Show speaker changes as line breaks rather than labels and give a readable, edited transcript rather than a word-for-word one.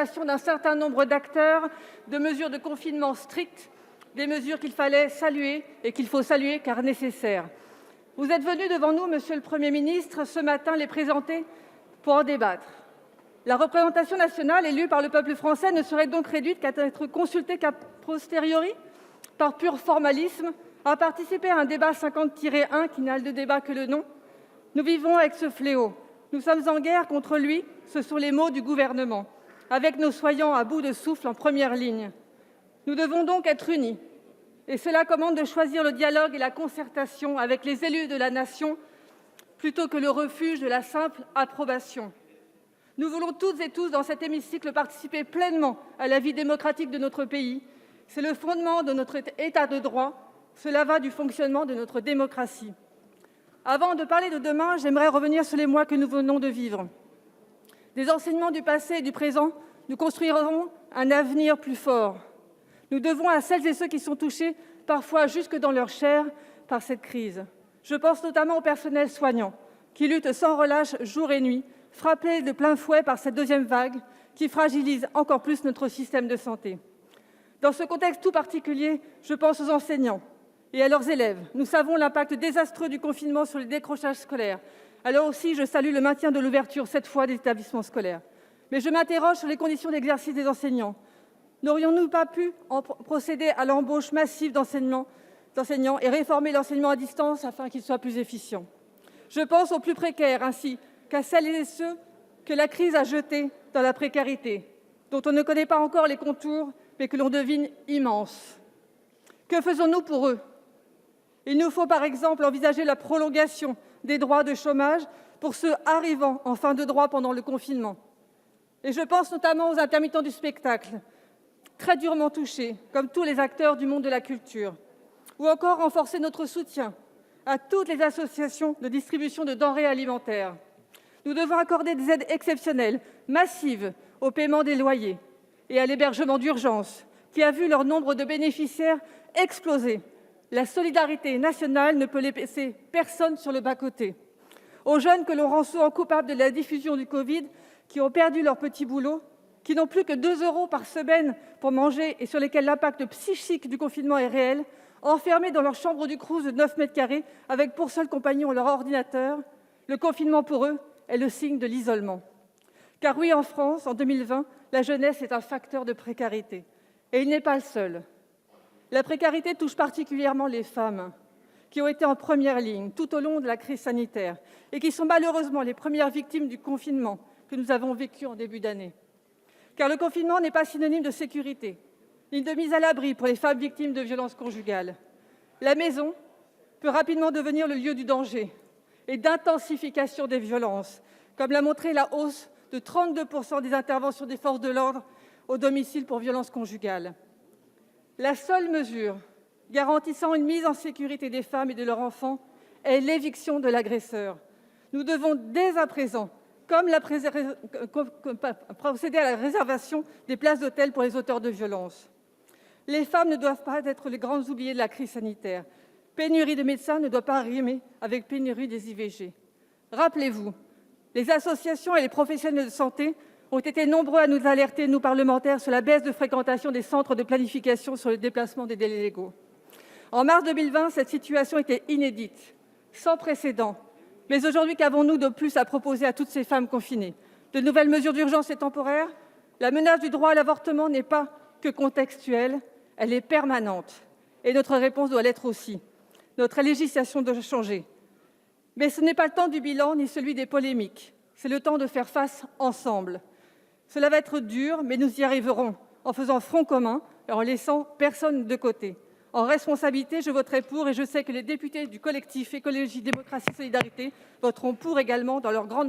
l'acceptation d'un certain nombre d'acteurs de mesures de confinement strictes, des mesures qu'il fallait saluer et qu'il faut saluer car nécessaires. Vous êtes venu devant nous, monsieur le Premier ministre, ce matin les présenter pour en débattre. La représentation nationale élue par le peuple français ne serait donc réduite qu'à être consultée qu'a posteriori, par pur formalisme, à participer à un débat 50-1 qui n'a de débat que le nom. Nous vivons avec ce fléau. Nous sommes en guerre contre lui, ce sont les mots du gouvernement, avec nos soignants à bout de souffle en première ligne. Nous devons donc être unis. Et cela commande de choisir le dialogue et la concertation avec les élus de la nation plutôt que le refuge de la simple approbation. Nous voulons toutes et tous dans cet hémicycle participer pleinement à la vie démocratique de notre pays. C'est le fondement de notre État de droit. Cela va du fonctionnement de notre démocratie. Avant de parler de demain, j'aimerais revenir sur les mois que nous venons de vivre. Des enseignements du passé et du présent, nous construirons un avenir plus fort. Nous devons à celles et ceux qui sont touchés, parfois jusque dans leur chair, par cette crise. Je pense notamment au personnel soignant, qui lutte sans relâche jour et nuit, frappé de plein fouet par cette deuxième vague, qui fragilise encore plus notre système de santé. Dans ce contexte tout particulier, je pense aux enseignants et à leurs élèves. Nous savons l'impact désastreux du confinement sur le décrochage scolaire. Alors aussi, je salue le maintien de l'ouverture, cette fois, des établissements scolaires. Mais je m'interroge sur les conditions d'exercice des enseignants. N'aurions-nous pas pu procéder à l'embauche massive d'enseignants et réformer l'enseignement à distance afin qu'il soit plus efficient? Je pense aux plus précaires, ainsi qu'à celles et ceux que la crise a jetés dans la précarité, dont on ne connaît pas encore les contours, mais que l'on devine immenses. Que faisons-nous pour eux? Il nous faut par exemple envisager la prolongation des droits de chômage pour ceux arrivant en fin de droit pendant le confinement. Et je pense notamment aux intermittents du spectacle, très durement touchés, comme tous les acteurs du monde de la culture. Ou encore renforcer notre soutien à toutes les associations de distribution de denrées alimentaires. Nous devons accorder des aides exceptionnelles, massives, au paiement des loyers et à l'hébergement d'urgence, qui a vu leur nombre de bénéficiaires exploser. La solidarité nationale ne peut laisser personne sur le bas-côté. Aux jeunes que l'on rend souvent coupables de la diffusion du Covid, qui ont perdu leur petit boulot, qui n'ont plus que 2 € par semaine pour manger et sur lesquels l'impact psychique du confinement est réel, enfermés dans leur chambre du Crous de 9 mètres carrés, avec pour seul compagnon leur ordinateur, le confinement pour eux est le signe de l'isolement. Car oui, en France, en 2020, la jeunesse est un facteur de précarité. Et il n'est pas le seul. La précarité touche particulièrement les femmes, qui ont été en première ligne tout au long de la crise sanitaire et qui sont malheureusement les premières victimes du confinement que nous avons vécu en début d'année. Car le confinement n'est pas synonyme de sécurité, ni de mise à l'abri pour les femmes victimes de violences conjugales. La maison peut rapidement devenir le lieu du danger et d'intensification des violences, comme l'a montré la hausse de 32% des interventions des forces de l'ordre au domicile pour violences conjugales. La seule mesure garantissant une mise en sécurité des femmes et de leurs enfants est l'éviction de l'agresseur. Nous devons dès à présent procéder à la réservation des places d'hôtel pour les auteurs de violences. Les femmes ne doivent pas être les grandes oubliées de la crise sanitaire. Pénurie de médecins ne doit pas rimer avec pénurie des IVG. Rappelez-vous, les associations et les professionnels de santé ont été nombreux à nous alerter, nous parlementaires, sur la baisse de fréquentation des centres de planification sur le déplacement des délais légaux. En mars 2020, cette situation était inédite, sans précédent. Mais aujourd'hui, qu'avons-nous de plus à proposer à toutes ces femmes confinées? De nouvelles mesures d'urgence et temporaires? La menace du droit à l'avortement n'est pas que contextuelle, elle est permanente. Et notre réponse doit l'être aussi. Notre législation doit changer. Mais ce n'est pas le temps du bilan ni celui des polémiques. C'est le temps de faire face ensemble. Cela va être dur, mais nous y arriverons en faisant front commun et en laissant personne de côté. En responsabilité, je voterai pour et je sais que les députés du collectif Écologie, Démocratie, Solidarité voteront pour également dans leur grande majorité.